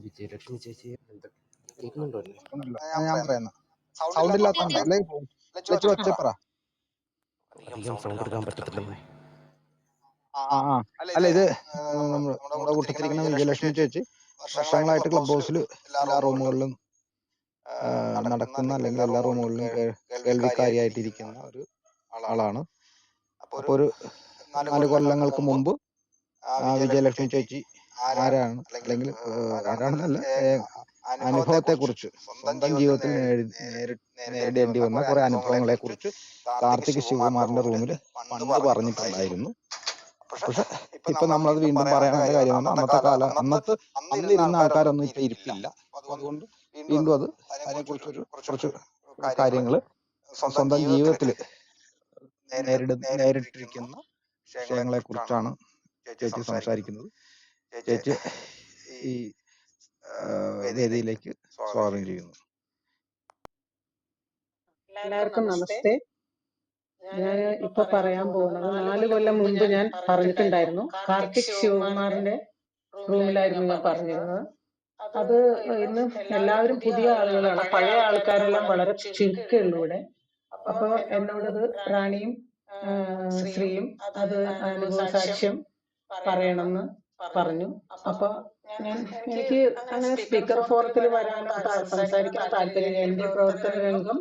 വിജയലക്ഷ്മി ചേച്ചി എന്താ കേൾക്കുന്നുണ്ടോ എന്നെ? ഉണ്ടല്ലോ. ഞാൻ പറയുന്ന സൗണ്ട് ഇല്ലാത്തോണ്ടോ അല്ലെ? ലച്ചു ഒച്ച പറ. അധികം സൗണ്ട് എടുക്കാൻ പറ്റത്തില്ലെന്നേ. അല്ല ഇത് നമ്മുടെ കൂട്ടത്തിരിക്കുന്ന വിജയലക്ഷ്മി ചേച്ചി വർഷങ്ങളായിട്ട് ക്ലബ് ഹൗസിൽ എല്ലാ റൂമുകളിലും നടക്കുന്ന അല്ലെങ്കിൽ എല്ലാ റൂമുകളിലും കേൾവിക്കാരിയായിട്ടിരിക്കുന്ന ഒരു ആളാണ്. അപ്പൊ ഒരു 4 കൊല്ലങ്ങൾക്ക് മുമ്പ് വിജയലക്ഷ്മി ചേച്ചി ആരാണ് അല്ലെങ്കിൽ ആരാണെന്നല്ല അനുഭവത്തെ കുറിച്ച് സ്വന്തം ജീവിതത്തിൽ നേരിടേണ്ടി വന്ന കുറെ അനുഭവങ്ങളെ കുറിച്ച് കാർത്തിക് ശിവകുമാറിന്റെ റൂമിൽ പണ്ട് പറഞ്ഞിട്ടുണ്ടായിരുന്നു. പക്ഷെ ഇപ്പൊ നമ്മളത് വീണ്ടും പറയാനുള്ള കാര്യം അന്നിരുന്ന ആൾക്കാരൊന്നും ഇപ്പൊ ഇരിപ്പില്ല. അതുകൊണ്ട് വീണ്ടും അതിനെക്കുറിച്ചൊരു കുറച്ച് കാര്യങ്ങൾ സ്വന്തം ജീവിതത്തിൽ നേരിട്ടിരിക്കുന്ന വിഷയങ്ങളെ കുറിച്ചാണ് ചേച്ചി സംസാരിക്കുന്നത്. ചേച്ചി ഈ വേദിയിലേക്ക് സ്വാഗതം ചെയ്യുന്നു. എല്ലാവർക്കും നമസ്തേ. ഞാൻ ഇപ്പൊ പറയാൻ പോകുന്നത് 4 കൊല്ലം മുൻപ് ഞാൻ പറഞ്ഞിട്ടുണ്ടായിരുന്നു. കാർത്തിക് ശിവകുമാറിന്റെ റൂമിലായിരുന്നു ഞാൻ പറഞ്ഞിരുന്നത്. അത് ഇന്ന് എല്ലാവരും പുതിയ ആളുകളാണ്, പഴയ ആൾക്കാരെല്ലാം വളരെ ചുരുക്കമുള്ളൂ ഇവിടെ. അപ്പൊ എന്നോടത് റാണിയും ശ്രീയും അത് അനുഭവ സാക്ഷ്യം പറയണമെന്ന് പറഞ്ഞു. അപ്പൊ എനിക്ക് അങ്ങനെ സ്പീക്കർ ഫോറത്തിൽ വരാനോ സംസാരിക്കാൻ താല്പര്യമില്ല. എന്റെ പ്രവർത്തന രംഗം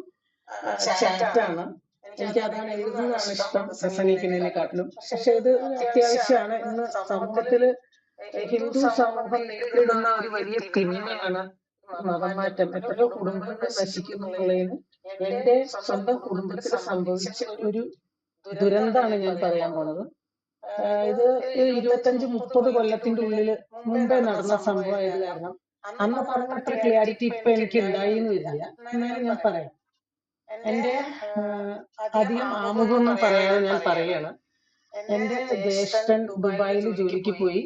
ചാറ്റാണ്. എനിക്ക് അതാണ് എഴുതുന്നതാണ് ഇഷ്ടം പ്രസംഗിക്കുന്നതിനെക്കാട്ടിലും. പക്ഷെ ഇത് അത്യാവശ്യമാണ്. ഇന്ന് സമൂഹത്തില് ഹിന്ദു സമൂഹം നേരിടുന്ന ഒരു വലിയ തിന്മയാണ് മതം മാറ്റം. എത്രയോ കുടുംബങ്ങൾ നശിക്കുന്നുള്ളതിന് എന്റെ സ്വന്തം കുടുംബത്തിൽ സംഭവിച്ച ഒരു ദുരന്തമാണ് ഞാൻ പറയാൻ പോണത്. ഇത് 25-30 കൊല്ലത്തിന്റെ ഉള്ളില് മുമ്പേ നടന്ന സംഭവമായത് കാരണം അന്ന് പറഞ്ഞത്ര ക്ലിയാരിറ്റി ഇപ്പൊ എനിക്ക് ഉണ്ടായിരുന്നില്ല. എന്നാലും ഞാൻ പറയാം. എന്റെ അധികം ആമുഖമൊന്നും പറയാതെ ഞാൻ പറയാണ്. എന്റെ ജ്യേഷ്ഠൻ ദുബായിൽ ജോലിക്ക് പോയി.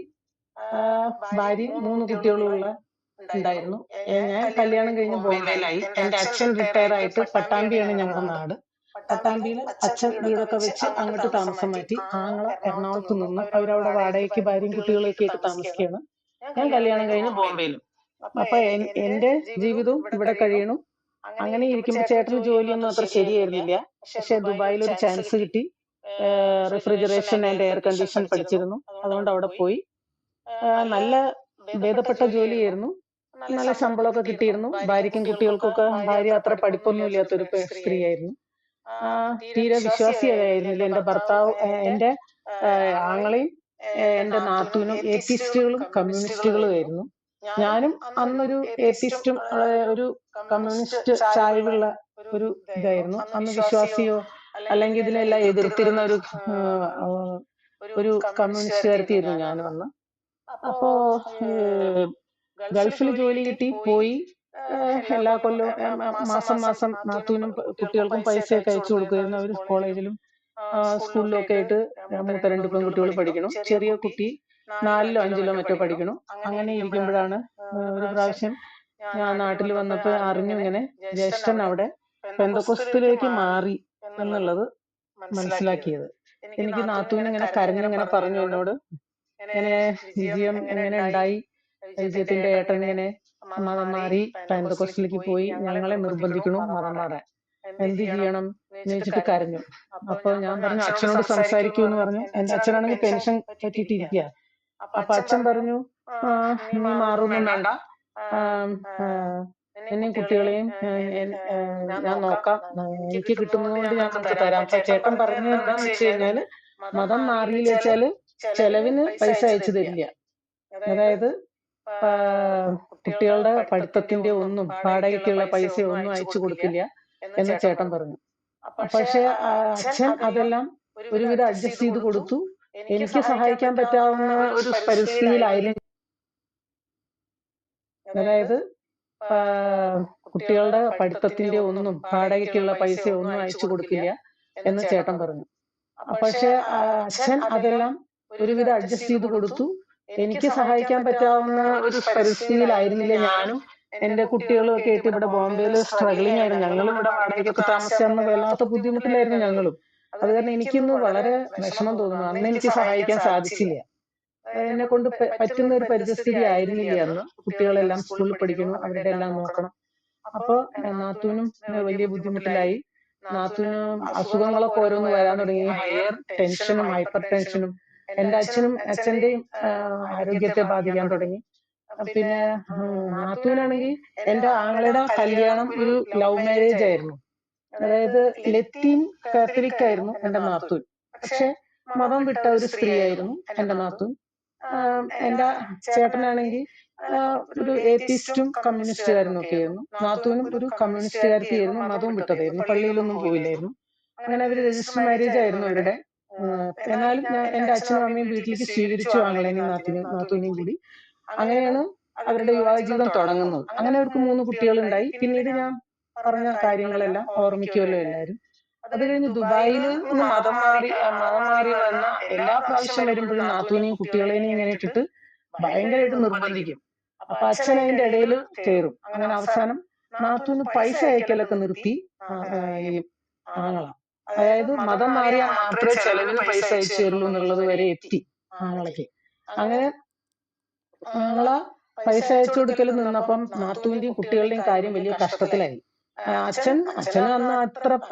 ഭാര്യയും 3 കുട്ടികളുള്ള ഉണ്ടായിരുന്നു. ഞാൻ കല്യാണം കഴിഞ്ഞ് ബോംബെയിലായി. എന്റെ അച്ഛൻ റിട്ടയർ ആയിട്ട് പട്ടാമ്പിയാണ് ഞങ്ങളുടെ നാട്. പട്ടാമ്പിയിൽ അച്ഛൻ വീടൊക്കെ വെച്ച് അങ്ങോട്ട് താമസം മാറ്റി. ആങ്ങള എറണാകുളത്ത് നിന്ന് അവരവിടെ വാടകയ്ക്ക് ഭാര്യയും കുട്ടികളൊക്കെ ആയിട്ട് താമസിക്കുകയാണ്. ഞാൻ കല്യാണം കഴിഞ്ഞ് ബോംബെയിലും. അപ്പൊ എന്റെ ജീവിതവും ഇവിടെ കഴിയണം. അങ്ങനെ ഇരിക്കുമ്പോ ചേട്ടന് ജോലിയൊന്നും അത്ര ശരിയായിരുന്നില്ല. പക്ഷെ ദുബായിൽ ഒരു ചാൻസ് കിട്ടി. റെഫ്രിജറേഷൻ ആൻഡ് എയർ കണ്ടീഷൻ പഠിച്ചിരുന്നു. അതുകൊണ്ട് അവിടെ പോയി. നല്ല ഭേദപ്പെട്ട ജോലിയായിരുന്നു. നല്ല ശമ്പളമൊക്കെ കിട്ടിയിരുന്നു. ഭാര്യയ്ക്കും കുട്ടികൾക്കൊക്കെ, ഭാര്യ അത്ര പഠിപ്പൊന്നും ഇല്ലാത്തൊരു സ്ത്രീയായിരുന്നു. തീരെ വിശ്വാസിയായിരുന്നില്ല. എന്റെ ഭർത്താവ്, എന്റെ ആങ്ങളെയും എന്റെ നാത്തൂനും ഏത്തിസ്റ്റുകളും കമ്മ്യൂണിസ്റ്റുകളും ആയിരുന്നു. ഞാനും അന്നൊരു ഏത്തിസ്റ്റും ഒരു കമ്മ്യൂണിസ്റ്റ് ചായ്വുള്ള ഒരു ഇതായിരുന്നു. അന്ന് വിശ്വാസിയോ അല്ലെങ്കിൽ ഇതിനെല്ലാം എതിർത്തിരുന്ന ഒരു കമ്മ്യൂണിസ്റ്റുകാരത്തിയായിരുന്നു ഞാനും അന്ന്. അപ്പോ ഗൾഫിൽ ജോലി കിട്ടി പോയി. എല്ലാ കൊല്ലവും മാസം നാത്തൂനും കുട്ടികൾക്കും പൈസയൊക്കെ അയച്ചു കൊടുക്കുമായിരുന്നു. അവർ കോളേജിലും സ്കൂളിലും ഒക്കെ ആയിട്ട് മൂത്ത 2 പെൺകുട്ടികൾ പഠിക്കണം. ചെറിയ കുട്ടി 4ലോ 5ലോ മറ്റോ പഠിക്കണം. അങ്ങനെ ഇരിക്കുമ്പോഴാണ് ഒരു പ്രാവശ്യം ഞാൻ നാട്ടിൽ വന്നപ്പോൾ അറിഞ്ഞു ഇങ്ങനെ ജ്യേഷ്ഠൻ അവിടെ പെന്തക്കോസ്തിലേക്ക് മാറി എന്നുള്ളത് മനസ്സിലാക്കിയത്. എനിക്ക് നാത്തൂന് ഇങ്ങനെ കരഞ്ഞിങ്ങനെ പറഞ്ഞു എന്നോട്, ഇങ്ങനെ വിജയം എങ്ങനെ ഉണ്ടായി, വിജയത്തിന്റെ ഏട്ടൻ ഇങ്ങനെ മതം മാറി പെന്തക്കോസ്തിലേക്ക് പോയി, ഞങ്ങളെ നിർബന്ധിക്കണു മതം മാറാൻ, എന്ത് ചെയ്യണം എന്ന് വെച്ചിട്ട് കരഞ്ഞു. അപ്പൊ ഞാൻ പറഞ്ഞു അച്ഛനോട് സംസാരിക്കൂ എന്ന് പറഞ്ഞു. എന്റെ അച്ഛനാണെങ്കിൽ പെൻഷൻ പറ്റിയിട്ടിരിക്കുക. അപ്പൊ അച്ഛൻ പറഞ്ഞു, നീ മാറൊന്നും വേണ്ട, എന്നെയും കുട്ടികളെയും ഞാൻ നോക്കാം, എനിക്ക് കിട്ടുന്നതുകൊണ്ട് ഞാൻ നിനക്ക് തരാം. അപ്പൊ ചേട്ടൻ പറഞ്ഞത് എന്താന്ന് വെച്ച് കഴിഞ്ഞാല്, മതം മാറിയില്ല വെച്ചാല് ചെലവിന് പൈസ അയച്ചു തരില്ല. അതായത് കുട്ടികളുടെ പഠിത്തത്തിന്റെ ഒന്നും വാടകയ്ക്കുള്ള പൈസ ഒന്നും അയച്ചു കൊടുക്കില്ല എന്ന് ചേട്ടൻ പറഞ്ഞു. പക്ഷെ അച്ഛൻ അതെല്ലാം ഒരുവിധം അഡ്ജസ്റ്റ് ചെയ്ത് കൊടുത്തു. എനിക്ക് സഹായിക്കാൻ പറ്റാവുന്ന ഒരു പരിസ്ഥിതിയിലായിരുന്നു. അതായത് കുട്ടികളുടെ പഠിത്തത്തിന്റെ ഒന്നും വാടകയ്ക്കുള്ള പൈസ ഒന്നും അയച്ചു കൊടുക്കില്ല എന്ന് ചേട്ടൻ പറഞ്ഞു. പക്ഷെ അച്ഛൻ അതെല്ലാം ഒരുവിധം അഡ്ജസ്റ്റ് ചെയ്ത് കൊടുത്തു. എനിക്ക് സഹായിക്കാൻ പറ്റാവുന്ന ഒരു പരിസ്ഥിതിയിലായിരുന്നില്ല ഞാനും എന്റെ കുട്ടികളും ഒക്കെ ആയിട്ട്. ഇവിടെ ബോംബെയിൽ സ്ട്രഗ്ലിംഗ് ആയിരുന്നു. ഞങ്ങളും ഇവിടെ വാടകയ്ക്കൊക്കെ താമസിച്ചെന്ന് വല്ലാത്ത ബുദ്ധിമുട്ടിലായിരുന്നു ഞങ്ങളും. അത് കാരണം എനിക്കിന്ന് വളരെ വിഷമം തോന്നുന്നു. അന്ന് എനിക്ക് സഹായിക്കാൻ സാധിച്ചില്ല. എന്നെ കൊണ്ട് പറ്റുന്ന ഒരു പരിതസ്ഥിതി ആയിരുന്നില്ല അന്ന്. കുട്ടികളെല്ലാം സ്കൂളിൽ പഠിക്കുന്നു, അവരുടെ എല്ലാം നോക്കണം. അപ്പൊ നാത്തൂനും വലിയ ബുദ്ധിമുട്ടിലായി. നാത്തൂന് അസുഖങ്ങളൊക്കെ ഓരോന്ന് വരാൻ തുടങ്ങി. ഹയർ ടെൻഷനും ഹൈപ്പർ ടെൻഷനും എന്റെ അച്ഛന്റെയും ആരോഗ്യത്തെ ബാധിക്കാൻ തുടങ്ങി. പിന്നെ നാത്തൂനാണെങ്കിൽ എന്റെ ആങ്ങളുടെ കല്യാണം ഒരു ലവ് മാരേജ് ആയിരുന്നു. അതായത് ലത്തീൻ കാത്തലിക് ആയിരുന്നു എന്റെ നാത്തൂൻ. പക്ഷെ മതം വിട്ട ഒരു സ്ത്രീ ആയിരുന്നു എന്റെ നാത്തൂൻ. എന്റെ ചേട്ടനാണെങ്കിൽ ഒരു ഏത്തിസ്റ്റും കമ്മ്യൂണിസ്റ്റുകാരനും ഒക്കെ ആയിരുന്നു. നാത്തൂനും ഒരു കമ്മ്യൂണിസ്റ്റുകാരത്തിയായിരുന്നു, മതവും വിട്ടതായിരുന്നു, പള്ളിയിലൊന്നും പോയില്ലായിരുന്നു. അങ്ങനെ അവര് രജിസ്റ്റർ മാരേജ് ആയിരുന്നു അവരുടെ. എന്നാലും എന്റെ അച്ഛനും അമ്മയും വീട്ടിലേക്ക് സ്വീകരിച്ചു ആങ്ങളെയും നാത്തൂനെയും കൂടി. അങ്ങനെയാണ് അവരുടെ വിവാഹ ജീവിതം തുടങ്ങുന്നത്. അങ്ങനെ അവർക്ക് 3 കുട്ടികളുണ്ടായി. പിന്നീട് ഞാൻ പറഞ്ഞ കാര്യങ്ങളെല്ലാം ഓർമ്മിക്കുമല്ലോ എല്ലാവരും. അത് കഴിഞ്ഞ് ദുബായിൽ നിന്ന് മതം മാറി വന്ന എല്ലാ പ്രാവശ്യം വരുമ്പോഴും നാത്തൂനെയും കുട്ടികളെയും ഇങ്ങനെ ഇട്ടിട്ട് ഭയങ്കരമായിട്ട് നിർബന്ധിക്കും. അപ്പൊ അച്ഛൻ അതിന്റെ ഇടയിൽ കയറും. അങ്ങനെ അവസാനം നാത്തൂന് പൈസ അയക്കലൊക്കെ നിർത്തി ഈ ആങ്ങള. അതായത് മതം മാറിയാൽ മാത്രമേ ചെലവിന് പൈസ അയച്ചു തരുള്ളൂ എന്നുള്ളത് വരെ എത്തി ആങ്ങളയ്ക്ക്. അങ്ങനെ ആങ്ങള പൈസ അയച്ചു കൊടുക്കൽ നിന്നപ്പം നാത്തൂന്റെയും കുട്ടികളുടെയും കാര്യം വലിയ കഷ്ടത്തിലായി. അച്ഛന് അന്ന്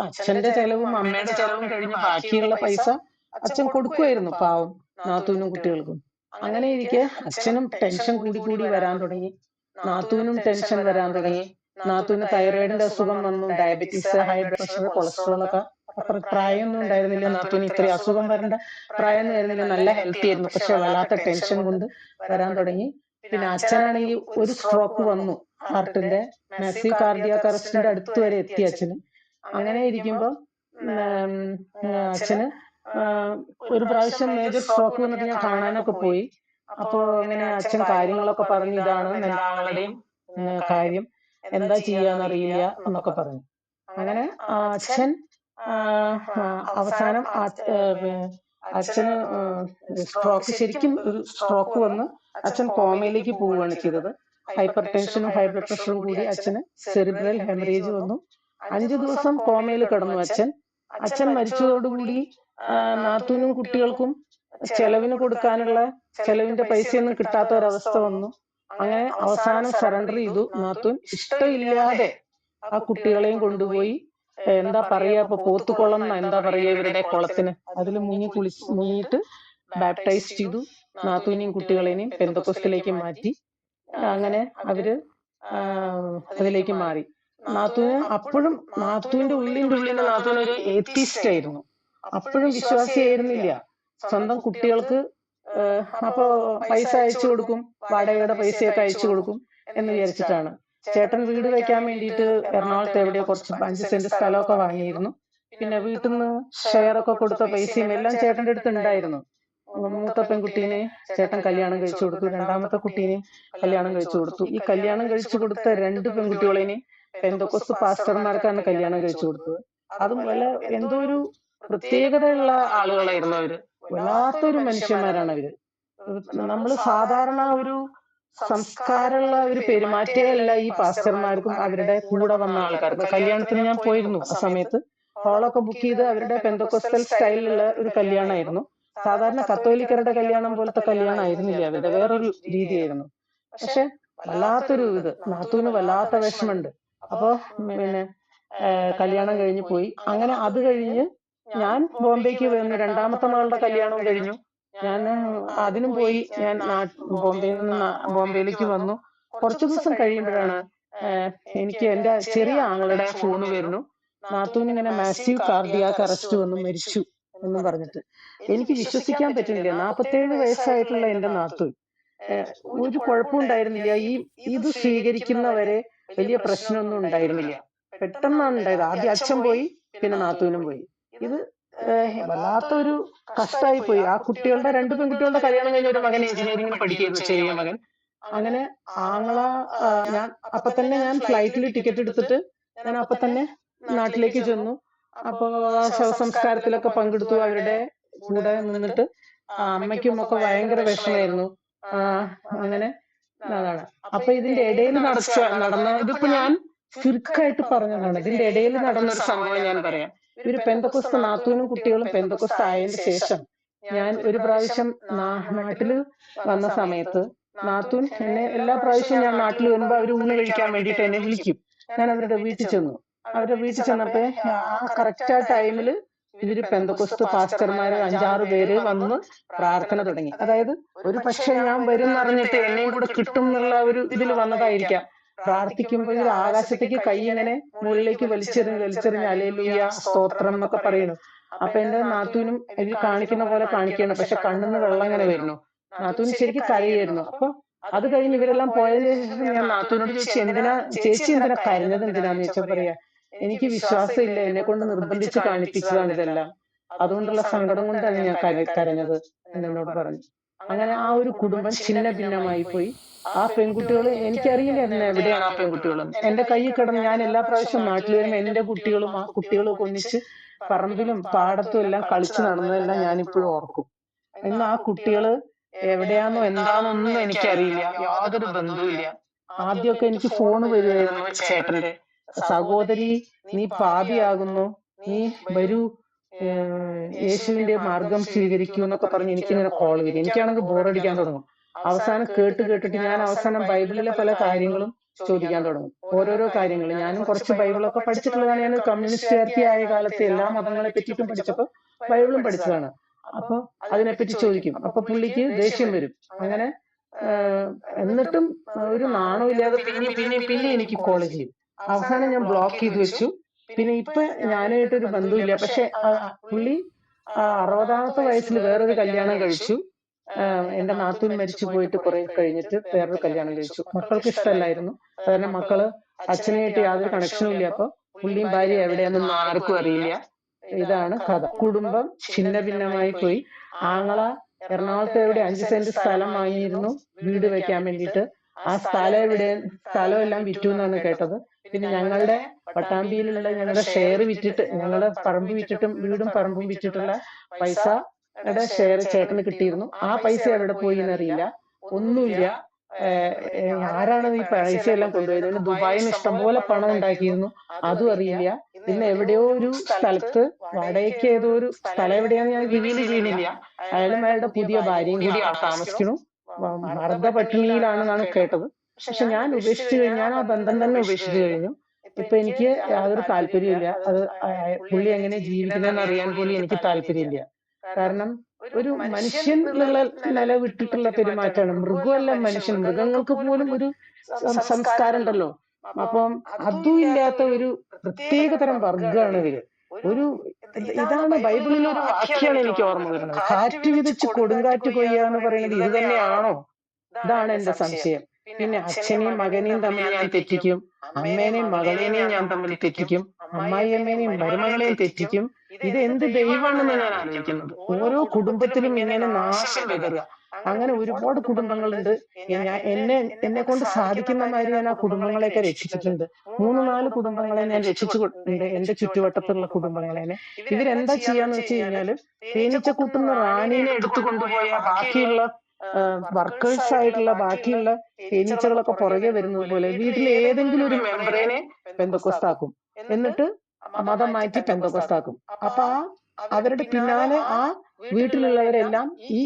അച്ഛന്റെ ചെലവും അമ്മയുടെ ചെലവും കഴിഞ്ഞ് ബാക്കിയുള്ള പൈസ അച്ഛൻ കൊടുക്കുമായിരുന്നു പാവം നാത്തൂനും കുട്ടികൾക്കും. അങ്ങനെ ഇരിക്കെ അച്ഛനും ടെൻഷൻ കൂടി വരാൻ തുടങ്ങി. നാത്തൂനും ടെൻഷൻ വരാൻ തുടങ്ങി. നാത്തൂന് തൈറോയിഡിന്റെ അസുഖം വന്നു, diabetes, high blood pressure, cholesterol ഒക്കെ. അത്ര പ്രായമൊന്നും ഉണ്ടായിരുന്നില്ല നാത്തൂന്, ഇത്രയും അസുഖം വരേണ്ട പ്രായമൊന്നും ആയിരുന്നില്ല, നല്ല ഹെൽത്തി ആയിരുന്നു. പക്ഷെ വല്ലാത്ത ടെൻഷൻ കൊണ്ട് വരാൻ തുടങ്ങി. പിന്നെ അച്ഛനാണെങ്കിൽ ഒരു സ്ട്രോക്ക് വന്നു, ഹാർട്ടിന്റെ മാസീവ് കാർഡിയാക് അറസ്റ്റിന്റെ അടുത്ത് വരെ എത്തി അച്ഛന്. അങ്ങനെ ഇരിക്കുമ്പോ അച്ഛന് ഒരു പ്രാവശ്യം മേജർ സ്ട്രോക്ക് വന്നിട്ട് ഞാൻ കാണാനൊക്കെ പോയി. അപ്പോ അങ്ങനെ അച്ഛൻ കാര്യങ്ങളൊക്കെ പറഞ്ഞു, ഇതാണ് എന്റെ ആങ്ങളുടെയും കാര്യം, എന്താ ചെയ്യാന്നറിയില്ല എന്നൊക്കെ പറഞ്ഞു. അങ്ങനെ അച്ഛൻ അവസാനം അച്ഛന് സ്ട്രോക്ക്, ശരിക്കും ഒരു സ്ട്രോക്ക് വന്ന് അച്ഛൻ കോമയിലേക്ക് പോവുകയാണ് ചെയ്തത്. ഹൈപ്പർ ടെൻഷനും ഹൈ ബ്ലഡ് പ്രഷറും കൂടി അച്ഛന് സെറിബ്രൽ ഹെമറേജ് വന്നു. 5 ദിവസം കോമയിൽ കിടന്നു അച്ഛൻ. അച്ഛൻ മരിച്ചതോടുകൂടി നാത്തൂനും കുട്ടികൾക്കും ചെലവിന് കൊടുക്കാനുള്ള ചെലവിന്റെ പൈസയൊന്നും കിട്ടാത്ത ഒരവസ്ഥ വന്നു. അങ്ങനെ അവസാനം സറണ്ടർ ചെയ്തു നാത്തൂൻ. ഇഷ്ടമില്ലാതെ ആ കുട്ടികളെയും കൊണ്ടുപോയി എന്താ പറയാ, ഇപ്പൊ പോത്തുകുളം എന്താ പറയാ ഇവരുടെ കുളത്തിന്, അതിൽ മുങ്ങിയിട്ട് ബാപ്റ്റൈസ് ചെയ്തു. നാത്തൂനെയും കുട്ടികളെയും പെന്തക്കോസ്തിലേക്ക് മാറ്റി. അങ്ങനെ അവര് അതിലേക്ക് മാറി. നാത്തൂന് അപ്പോഴും നാത്തൂന്റെ ഉള്ളിന്റെ നാത്തൂന് ഒരു ഏത്തിസ്റ്റ് ആയിരുന്നു. അപ്പോഴും വിശ്വാസിയായിരുന്നില്ല. സ്വന്തം കുട്ടികൾക്ക് അപ്പൊ പൈസ അയച്ചു കൊടുക്കും, വാടകയുടെ പൈസയൊക്കെ അയച്ചു കൊടുക്കും എന്ന് വിചാരിച്ചിട്ടാണ്. ചേട്ടൻ വീട് വെക്കാൻ വേണ്ടിയിട്ട് എറണാകുളത്ത് എവിടെയോ കുറച്ച് 5 സെന്റ് സ്ഥലമൊക്കെ വാങ്ങിയിരുന്നു. പിന്നെ വീട്ടിൽ നിന്ന് ഷെയർ ഒക്കെ കൊടുത്ത പൈസയും എല്ലാം ചേട്ടന്റെ അടുത്ത് ഉണ്ടായിരുന്നു. മൂത്ത പെൺകുട്ടീനെ ചേട്ടൻ കല്യാണം കഴിച്ചു കൊടുത്തു, രണ്ടാമത്തെ കുട്ടീനെയും കല്യാണം കഴിച്ചു കൊടുത്തു. ഈ കല്യാണം കഴിച്ചു കൊടുത്ത 2 പെൺകുട്ടികളെയും പെന്തക്കോസ്ത് പാസ്റ്റർമാർക്കാണ് കല്യാണം കഴിച്ചു കൊടുത്തത്. അതും വല്ല എന്തോ ഒരു പ്രത്യേകതയുള്ള ആളുകളായിരുന്നു അവര്. വല്ലാത്തൊരു മനുഷ്യന്മാരാണ് അവര്. നമ്മൾ സാധാരണ ഒരു സംസ്കാരമുള്ള ഒരു പെരുമാറ്റമല്ല ഈ പാസ്റ്റർമാർക്കും അവരുടെ കൂടെ വന്ന ആൾക്കാർക്ക്. കല്യാണത്തിന് ഞാൻ പോയിരുന്നു. ആ സമയത്ത് ഹോളൊക്കെ ബുക്ക് ചെയ്ത് അവരുടെ പെന്തക്കോസ്റ്റൽ സ്റ്റൈലിലുള്ള ഒരു കല്യാണമായിരുന്നു. സാധാരണ കത്തോലിക്കരുടെ കല്യാണം പോലത്തെ കല്യാണം ആയിരുന്നില്ല അവരുടെ, വേറൊരു രീതിയായിരുന്നു. പക്ഷെ വല്ലാത്തൊരു നാത്തൂന് വല്ലാത്ത വിഷമുണ്ട്. അപ്പൊ പിന്നെ കല്യാണം കഴിഞ്ഞ് പോയി. അങ്ങനെ അത് കഴിഞ്ഞ് ഞാൻ ബോംബെക്ക് വന്നു. രണ്ടാമത്തെ മകളുടെ കല്യാണവും കഴിഞ്ഞു. ഞാൻ അതിനും പോയി. ഞാൻ ബോംബെയിലേക്ക് വന്നു. കുറച്ചു ദിവസം കഴിയുമ്പോഴാണ് എനിക്ക് എന്റെ ചെറിയ ആങ്ങളുടെ ഫോണ് വരുന്നു. നാത്തൂന് ഇങ്ങനെ മാസീവ് കാർഡിയാക് അറസ്റ്റ് വന്നു, മരിച്ചു എന്നും പറഞ്ഞിട്ട്. എനിക്ക് വിശ്വസിക്കാൻ പറ്റുന്നില്ല. 47 വയസ്സായിട്ടുള്ള എന്റെ നാത്തൂൻ ഒരു കുഴപ്പമുണ്ടായിരുന്നില്ല. ഇത് സ്വീകരിക്കുന്നവരെ വലിയ പ്രശ്നമൊന്നും ഉണ്ടായിരുന്നില്ല. പെട്ടെന്നാണ് ഉണ്ടായത്. ആദ്യം അച്ഛൻ പോയി, പിന്നെ നാത്തൂനും പോയി. ഇത് വല്ലാത്തൊരു കഷ്ടമായി പോയി. ആ കുട്ടികളുടെ 2 പെൺകുട്ടികളുടെ കല്യാണം കഴിഞ്ഞ ഒരു മകൻ എഞ്ചിനീയറിംഗിന് പഠിക്കുന്നു, ചെറിയ മകൻ. അങ്ങനെ ആങ്ങള അപ്പൊ തന്നെ ഞാൻ ഫ്ലൈറ്റിൽ ടിക്കറ്റ് എടുത്തിട്ട് ഞാൻ അപ്പൊ തന്നെ നാട്ടിലേക്ക് ചെന്നു. അപ്പൊ ശവസംസ്കാരത്തിലൊക്കെ പങ്കെടുത്തു, അവരുടെ കൂടെ നിന്നിട്ട്. അമ്മയ്ക്കും ഒക്കെ ഭയങ്കര വിഷമായിരുന്നു. അങ്ങനെ അതാണ്. അപ്പൊ ഇതിന്റെ ഇടയിൽ നടന്ന ഇതിപ്പോ ഞാൻ ചുരുക്കമായിട്ട് പറഞ്ഞതാണ്. ഇതിന്റെ ഇടയിൽ നടന്നൊരു സംഭവം ഞാൻ പറയാം. ഇവര് പെന്തക്കോസ്ത്, നാത്തൂനും കുട്ടികളും പെന്തക്കോസ്ത് ആയതിനു ശേഷം ഞാൻ ഒരു പ്രാവശ്യം നാട്ടില് വന്ന സമയത്ത് നാത്തൂൻ എന്നെ എല്ലാ പ്രാവശ്യവും ഞാൻ നാട്ടിൽ വരുമ്പോ അവര് ഊണ് കഴിക്കാൻ വേണ്ടിയിട്ട് എന്നെ വിളിക്കും. ഞാൻ അവരുടെ വീട്ടിൽ ചെന്നു. അവരുടെ വീട്ടിൽ ചെന്നപ്പോ ആ കറക്റ്റ് ആ ടൈമില് ഇവര് പെന്തക്കോസ്ത് പാസ്റ്റർമാര് 5-6 പേര് വന്ന് പ്രാർത്ഥന തുടങ്ങി. അതായത് ഒരു പക്ഷെ ഞാൻ വരും എന്നറിഞ്ഞിട്ട് എന്നെയും കൂടെ കിട്ടും എന്നുള്ള ഒരു ഇതിൽ വന്നതായിരിക്കാം. പ്രാർത്ഥിക്കുമ്പോൾ ഇവർ ആകാശത്തേക്ക് കൈ ഇങ്ങനെ മുകളിലേക്ക് വലിച്ചെറിഞ്ഞ് ഹല്ലേലൂയ സ്തോത്രം എന്നൊക്കെ പറയുന്നു. അപ്പൊ എന്റെ നാത്തൂനും ഇതിൽ കാണിക്കുന്ന പോലെ കാണിക്കുകയാണ്. പക്ഷെ കണ്ണിന്ന് വെള്ളം ഇങ്ങനെ വരുന്നു. നാത്തൂന് ശരിക്കും കരയായിരുന്നു. അപ്പൊ അത് കഴിഞ്ഞ് ഇവരെല്ലാം പോയതിനു ശേഷം ഞാൻ നാത്തൂനോട് ചോദിച്ചു, ചേച്ചി എന്തിനാ കരഞ്ഞത്, എന്തിനാന്ന് ചോദിച്ചാൽ പറയാ, എനിക്ക് വിശ്വാസമില്ല, എന്നെ കൊണ്ട് നിർബന്ധിച്ച് കാണിപ്പിച്ചതാണ് ഇതെല്ലാം, അതുകൊണ്ടുള്ള സങ്കടം കൊണ്ടാണ് ഞാൻ കരഞ്ഞത് എന്നോട് പറഞ്ഞു. അങ്ങനെ ആ ഒരു കുടുംബം ഛിന്ന ഭിന്നമായി പോയി. ആ പെൺകുട്ടികൾ, എനിക്കറിയില്ലായിരുന്നു എവിടെയാണ് ആ പെൺകുട്ടികൾ. എന്റെ കയ്യിൽ കിടന്ന് ഞാൻ എല്ലാ പ്രാവശ്യവും നാട്ടിൽ വരുമ്പോൾ എന്റെ കുട്ടികളും ആ കുട്ടികളൊക്കെ ഒന്നിച്ച് പറമ്പിലും പാടത്തും എല്ലാം കളിച്ചു നടന്നതെല്ലാം ഞാനിപ്പോഴും ഓർക്കും. ഇന്ന് ആ കുട്ടികള് എവിടെയാണോ എന്താണോ ഒന്നും എനിക്കറിയില്ല, യാതൊരു ബന്ധവുമില്ല. ആദ്യമൊക്കെ എനിക്ക് ഫോൺ വരുമായിരുന്നു, ചേട്ടന്റെ സഹോദരി നീ പാപിയാകുന്നു, നീ വരൂ യേശുവിന്റെ മാർഗം സ്വീകരിക്കൂ എന്നൊക്കെ പറഞ്ഞ് എനിക്കിങ്ങനെ കോൾ വരും. എനിക്കാണെങ്കിൽ ബോറടിക്കാൻ തുടങ്ങും. അവസാനം കേട്ടിട്ട് ഞാൻ അവസാനം ബൈബിളിലെ പല കാര്യങ്ങളും ചോദിക്കാൻ തുടങ്ങും. ഓരോരോ കാര്യങ്ങൾ ഞാനും കുറച്ച് ബൈബിളൊക്കെ പഠിച്ചിട്ടുള്ളതാണ്. ഞാൻ കമ്മ്യൂണിസ്റ്റ് ആയ കാലത്ത് എല്ലാ മതങ്ങളെ പറ്റിയിട്ടും പഠിച്ചപ്പോ ബൈബിളും പഠിച്ചതാണ്. അപ്പൊ അതിനെപ്പറ്റി ചോദിക്കും. അപ്പൊ പുള്ളിക്ക് ദേഷ്യം വരും. അങ്ങനെ എന്നിട്ടും ഒരു നാണമില്ലാതെ പിന്നെ എനിക്ക് കോൾ ചെയ്യും. അവസാനം ഞാൻ ബ്ലോക്ക് ചെയ്ത് വെച്ചു. പിന്നെ ഇപ്പൊ ഞാനായിട്ടൊരു ബന്ധമില്ല. പക്ഷെ പുള്ളി 60ാമത്തെ വയസ്സിൽ വേറൊരു കല്യാണം കഴിച്ചു. എന്റെ നാത്തൂൻ മരിച്ചു പോയിട്ട് കുറെ കഴിഞ്ഞിട്ട് വേറൊരു കല്യാണം കഴിച്ചു. മക്കൾക്ക് ഇഷ്ടമല്ലായിരുന്നു. കാരണം മക്കള് അച്ഛനായിട്ട് യാതൊരു കണക്ഷനും ഇല്ല. അപ്പൊ പുള്ളിയും ഭാര്യ എവിടെയാണെന്നൊന്നും ആർക്കും അറിയില്ല. ഇതാണ് കഥ. കുടുംബം ഛിന്ന ഭിന്നമായി പോയി. ആങ്ങള എറണാകുളത്ത് എവിടെ 5 സെന്റ് സ്ഥലം വാങ്ങിയിരുന്നു വീട് വെക്കാൻ വേണ്ടിയിട്ട്. ആ സ്ഥലം എല്ലാം വിറ്റു എന്നാണ് കേട്ടത്. പിന്നെ ഞങ്ങളുടെ പട്ടാമ്പിയിലുള്ള ഞങ്ങളുടെ ഷെയർ വിറ്റിട്ട്, ഞങ്ങളുടെ പറമ്പ് വിറ്റിട്ടും വീടും പറമ്പും വിറ്റിട്ടുള്ള പൈസയുടെ ഷെയർ ചേട്ടന് കിട്ടിയിരുന്നു. ആ പൈസ എവിടെ പോയി എന്നറിയില്ല. ഒന്നുമില്ല. ആരാണ് ഈ പൈസ എല്ലാം കൊണ്ടുപോയത്? പിന്നെ ദുബായിൽ നിന്ന് ഇഷ്ടംപോലെ പണം ഉണ്ടാക്കിയിരുന്നു, അതും അറിയില്ല. ഇന്ന് എവിടെയോ ഒരു സ്ഥലത്ത് വാടകയ്ക്ക് ഏതോ ഒരു സ്ഥലം എവിടെയാന്ന് ഞാൻ റിവീൽ ചെയ്യുന്നില്ല. അയാളും അയാളുടെ പുതിയ ഭാര്യയും കൂടി താമസിക്കണു. മർദ്ദ പട്ടിണിയിലാണെന്നാണ് കേട്ടത്. പക്ഷെ ഞാൻ ഉപേക്ഷിച്ചു കഴിഞ്ഞു. ഞാൻ ആ ബന്ധം തന്നെ ഉപേക്ഷിച്ചു കഴിഞ്ഞു. ഇപ്പൊ എനിക്ക് യാതൊരു താല്പര്യമില്ല. അത് പുള്ളി എങ്ങനെ ജീവിക്കുന്നതെന്ന് അറിയാൻ പോലും എനിക്ക് താല്പര്യമില്ല. കാരണം ഒരു മനുഷ്യൻ എന്നുള്ള നില വിട്ടിട്ടുള്ള പെരുമാറ്റമാണ്. മൃഗമല്ല മനുഷ്യൻ. മൃഗങ്ങൾക്ക് പോലും ഒരു സംസ്കാരം ഉണ്ടല്ലോ. അപ്പം അതും ഇല്ലാത്ത ഒരു പ്രത്യേകതരം വർഗമാണ് ഇവര്. ഇതാണ് ബൈബിളിലെ ഒരു വാക്യാണ് എനിക്ക് ഓർമ്മ വരുന്നത്. കാറ്റ് വിതച്ച് കൊടുങ്കാറ്റ് കൊയ്യുക എന്ന് പറയുന്നത് ഇത് തന്നെയാണോ? ഇതാണ് എന്റെ സംശയം. പിന്നെ അച്ഛനെയും മകനെയും തമ്മിൽ ഞാൻ തെറ്റിക്കും, അമ്മേനെയും മകളേനെയും ഞാൻ തമ്മിൽ തെറ്റിക്കും, അമ്മായിയമ്മേനെയും മരുമകളെയും തെറ്റിക്കും. ഇത് എന്ത് ദൈവമാണെന്ന് ഞാൻ ആലോചിക്കുന്നത്. ഓരോ കുടുംബത്തിലും ഇങ്ങനെ നാശം വിതറുക. അങ്ങനെ ഒരുപാട് കുടുംബങ്ങളുണ്ട്. എന്നെ കൊണ്ട് സാധിക്കുന്ന മാതിരി ഞാൻ ആ കുടുംബങ്ങളെയൊക്കെ രക്ഷിച്ചിട്ടുണ്ട്. 3-4 കുടുംബങ്ങളെ ഞാൻ രക്ഷിച്ചിട്ടുണ്ട്, എന്റെ ചുറ്റുവട്ടത്തുള്ള കുടുംബങ്ങളെ. ഇവരെന്താ ചെയ്യാന്ന് വെച്ച് കഴിഞ്ഞാല്, തേനീച്ച കൂട്ടുന്ന റാണീനെ എടുത്തു കൊണ്ടുപോയ ബാക്കിയുള്ള വർക്കേഴ്സ് ആയിട്ടുള്ള ബാക്കിയുള്ള തേനീച്ചകളൊക്കെ പുറകെ വരുന്നത് പോലെ വീട്ടിലെ ഏതെങ്കിലും ഒരു മെമ്പറേനെ പെന്തക്കോസ്താക്കും, എന്നിട്ട് മതം മാറ്റി പെന്തക്കോസ്താക്കും. അപ്പൊ അവരുടെ പിന്നാലെ ആ വീട്ടിലുള്ളവരെല്ലാം ഈ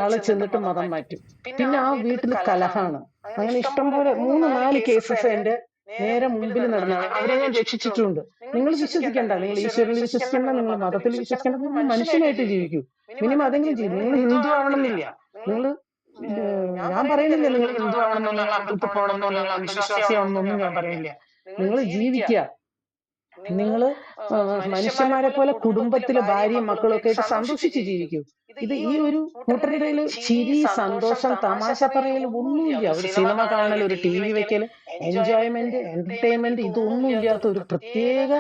ആളെ ചെന്നിട്ട് മതം മാറ്റും. പിന്നെ ആ വീട്ടിൽ കലഹാണ്. അങ്ങനെ ഇഷ്ടംപോലെ 3-4 കേസസ് എന്റെ നേരെ മുമ്പിൽ നടന്നാണ്. അവരെ ഞാൻ രക്ഷിച്ചിട്ടുണ്ട്. നിങ്ങൾ വിശ്വസിക്കണ്ട, നിങ്ങൾ ഈശ്വരനിൽ വിശ്വസിക്കണ്ട, നിങ്ങൾ മതത്തിൽ വിശ്വസിക്കണ്ട, നിങ്ങൾ മനുഷ്യനായിട്ട് ജീവിക്കൂ. മിനിമം അതെങ്കിലും ചെയ്യും. നിങ്ങൾ ഹിന്ദു ആവണമെന്നില്ല. ഞാൻ പറയുന്നില്ല നിങ്ങൾ ഹിന്ദു ആവണമെന്നോ, നിങ്ങൾ അമ്പലത്തിൽ പോകണമെന്നോ, നിങ്ങൾ അന്ധവിശ്വാസിയാവണമെന്നൊന്നും ഞാൻ പറയുന്നില്ല. നിങ്ങൾ ജീവിക്കുക. നിങ്ങൾ മനുഷ്യന്മാരെ പോലെ കുടുംബത്തിലെ ഭാര്യയും മക്കളും ഒക്കെ ആയിട്ട് സന്തോഷിച്ച് ജീവിക്കൂ. ഇത് ഈ ഒരു കൂട്ടരുടെ ചിരി, സന്തോഷം, തമാശ പറയൽ ഒന്നുമില്ല. ഒരു സിനിമ കാണൽ, ഒരു TV വെക്കൽ, എൻജോയ്മെന്റ്, എന്റർടൈൻമെന്റ്, ഇതൊന്നും ഇല്ലാത്ത ഒരു പ്രത്യേക,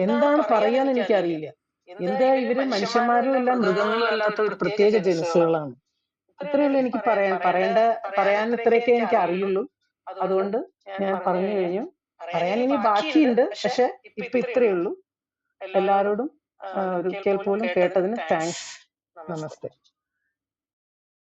എന്താണ് പറയാന്ന് എനിക്കറിയില്ല. എന്താ ഇവര് മനുഷ്യന്മാരും അല്ല മൃഗങ്ങളും അല്ലാത്ത ഒരു പ്രത്യേക ജനുസുകളാണ്. ഇത്രയുള്ളൂ എനിക്ക് പറയാൻ ഇത്രയൊക്കെ എനിക്ക് അറിയുള്ളൂ. അതുകൊണ്ട് ഞാൻ പറഞ്ഞു കഴിഞ്ഞു. പറയാൻ ഇനി ബാക്കിയുണ്ട്. പക്ഷെ ഇപ്പൊ ഇത്രയേ ഉള്ളൂ. എല്ലാവരോടും ഒരിക്കൽ പോലും കേട്ടതിന് താങ്ക്സ്. നമസ്തേ.